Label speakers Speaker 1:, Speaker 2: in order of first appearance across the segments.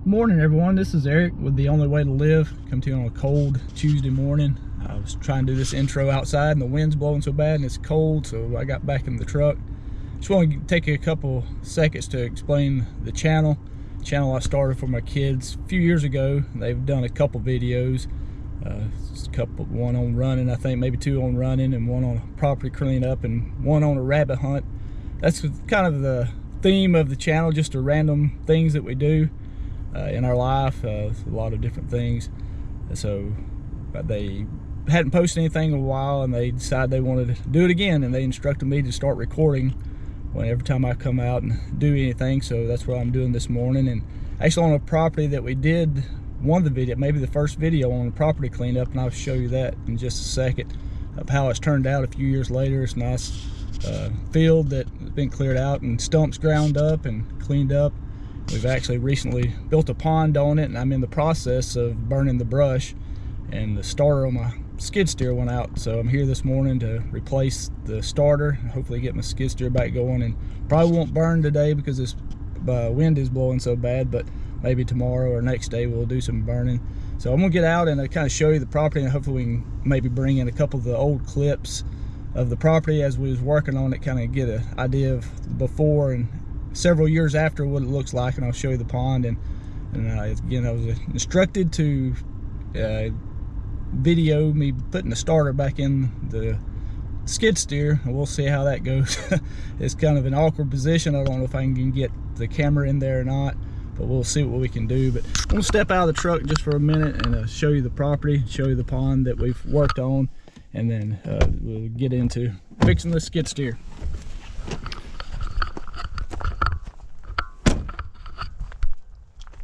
Speaker 1: Morning everyone, this is Eric with The Only Way to Live. Come to you on a cold Tuesday morning. I was trying to do this intro outside and the wind's blowing so bad and it's cold, so I got back in the truck. Just want to take a couple seconds to explain the channel. The channel I started for my kids a few years ago. They've done a couple videos, one on running, I think maybe two on running, and one on property cleanup, and one on a rabbit hunt. That's kind of the theme of the channel, just the random things that we do in our life, a lot of different things. So they hadn't posted anything in a while, and they decided they wanted to do it again, and they instructed me to start recording every time I come out and do anything. So that's what I'm doing this morning, and actually on a property that we did one of the video, maybe the first video on the property cleanup, and I'll show you that in just a second of how it's turned out a few years later. It's a nice field that's been cleared out and stumps ground up and cleaned up. We've actually recently built a pond on it, and I'm in the process of burning the brush, and the starter on my skid steer went out. So I'm here this morning to replace the starter, hopefully get my skid steer back going, and probably won't burn today because this wind is blowing so bad, but maybe tomorrow or next day we'll do some burning. So I'm gonna get out and kind of show you the property, and hopefully we can maybe bring in a couple of the old clips of the property as we was working on it, kind of get an idea of before and several years after what it looks like. And I'll show you the pond, and again, I was instructed to video me putting the starter back in the skid steer, and we'll see how that goes. It's kind of an awkward position. I don't know if I can get the camera in there or not, but we'll see what we can do. But I'm gonna step out of the truck just for a minute and show you the property, show you the pond that we've worked on, and then we'll get into fixing the skid steer.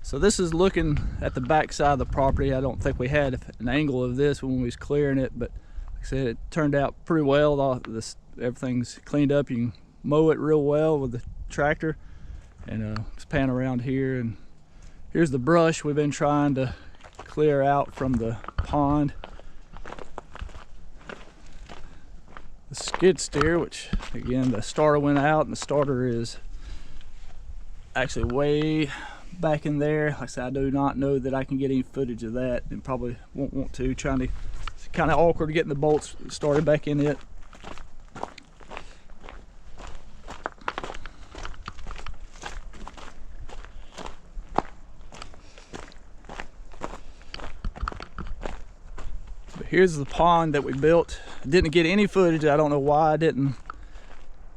Speaker 1: So this is looking at the back side of the property. I don't think we had an angle of this when we was clearing it, but like I said, it turned out pretty well. Everything's cleaned up. You can mow it real well with the tractor. And let's pan around here, and here's the brush we've been trying to clear out from the pond. The skid steer, which again, the starter went out, and the starter is actually way back in there. Like I said, I do not know that I can get any footage of that, and probably won't want to. It's kind of awkward getting the bolts started back in it. But here's the pond that we built. Didn't get any footage. I don't know why I didn't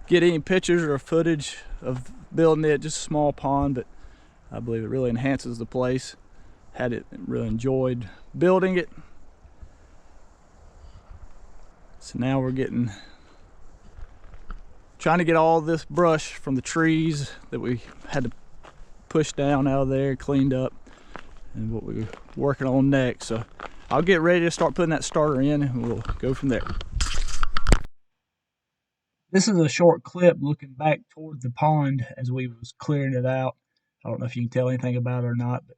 Speaker 1: get any pictures or footage of building it. Just a small pond, but I believe it really enhances the place. Really enjoyed building it. So now we're trying to get all this brush from the trees that we had to push down out of there, cleaned up, and what we're working on next. So I'll get ready to start putting that starter in, and we'll go from there. This is a short clip looking back toward the pond as we was clearing it out. I don't know if you can tell anything about it or not, but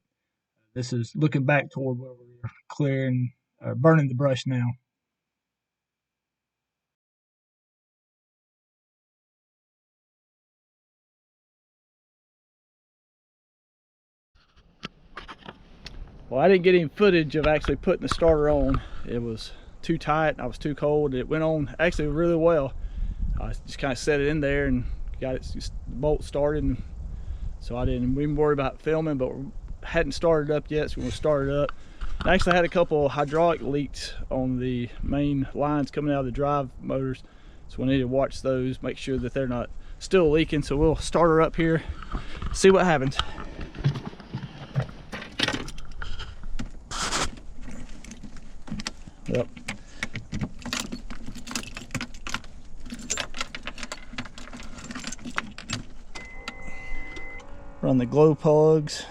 Speaker 1: this is looking back toward where we're clearing, burning the brush now. Well, I didn't get any footage of actually putting the starter on. It was too tight, I was too cold. It went on actually really well. I just kind of set it in there and got it, just the bolt started, and so I didn't even worry about filming, but we hadn't started up yet, so we're gonna start it up. I actually had a couple of hydraulic leaks on the main lines coming out of the drive motors, so we need to watch those, make sure that they're not still leaking. So we'll start her up here, see what happens. Yep. Run the glow plugs.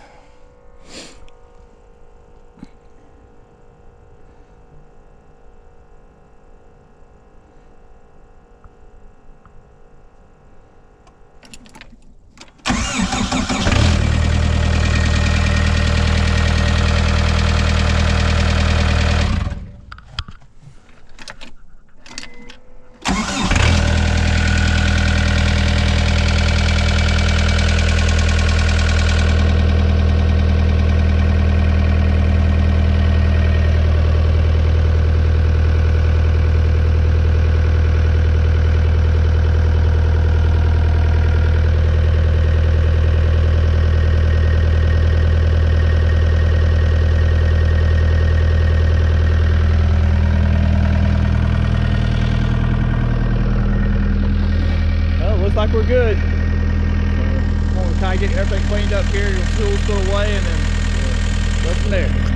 Speaker 1: tools put away, and then go from there.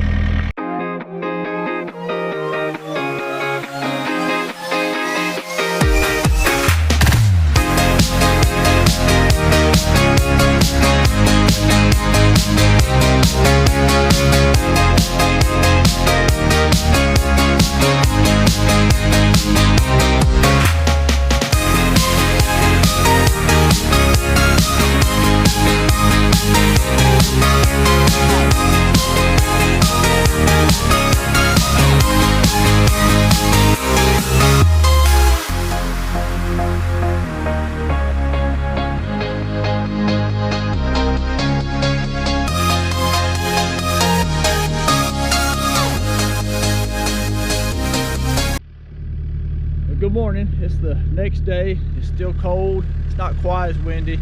Speaker 1: Good morning. It's the next day. It's still cold. It's not quite as windy.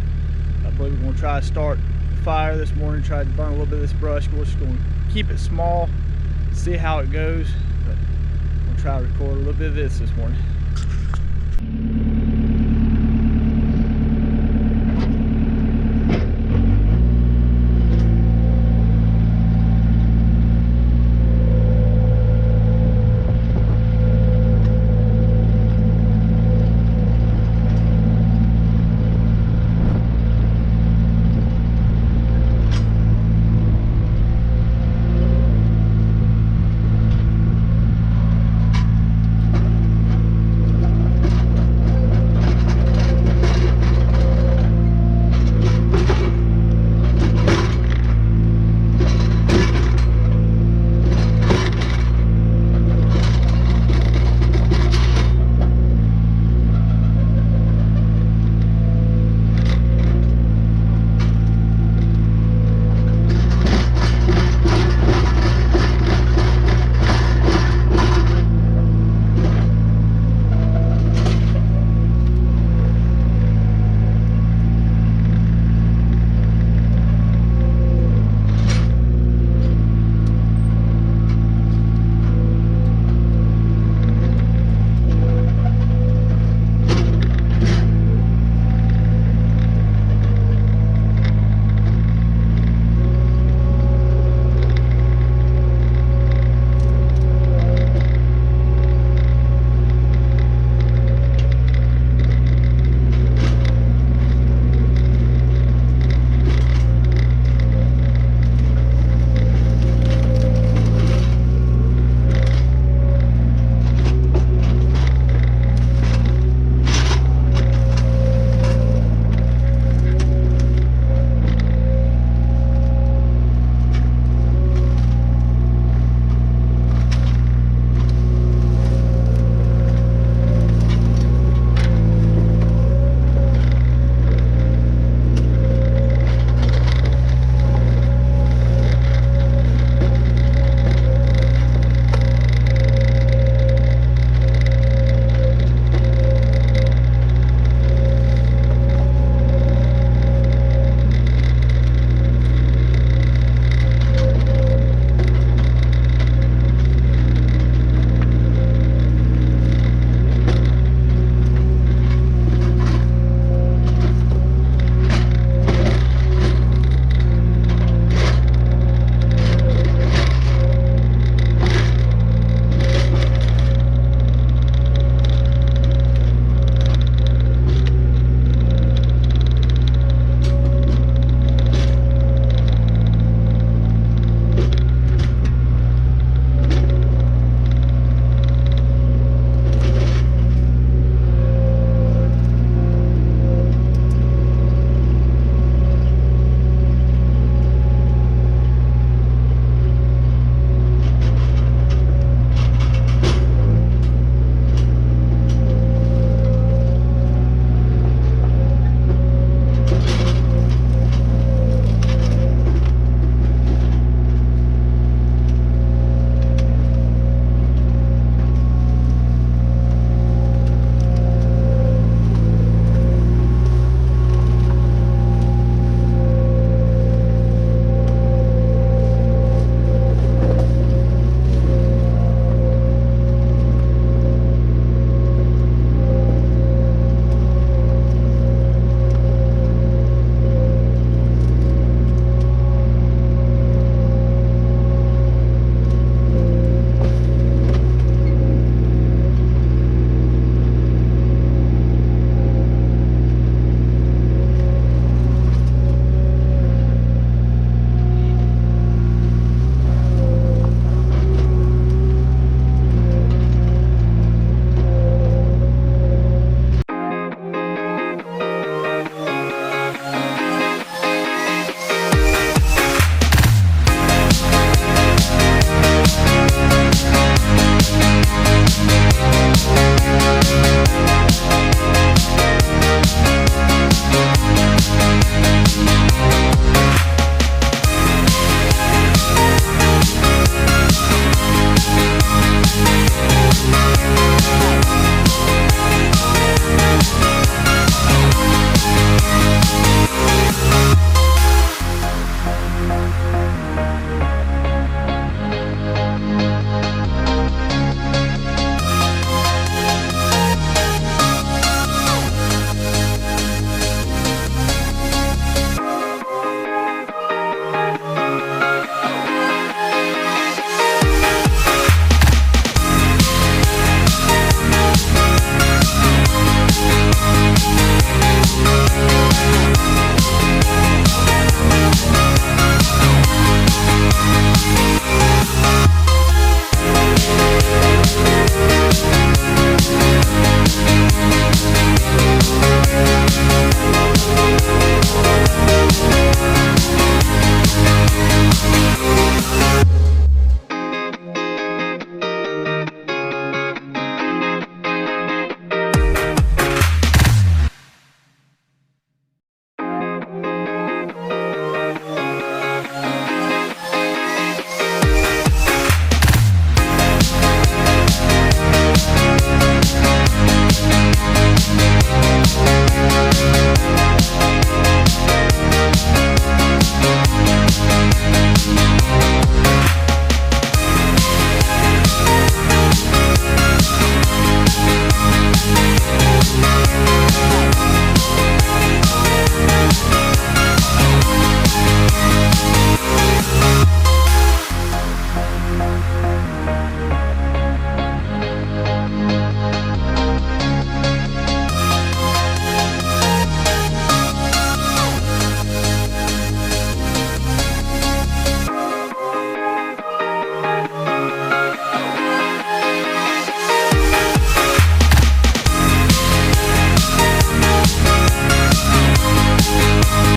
Speaker 1: I believe we're going to try to start a fire this morning, try to burn a little bit of this brush. We're just going to keep it small, see how it goes. But I'm going to try to record a little bit of this morning.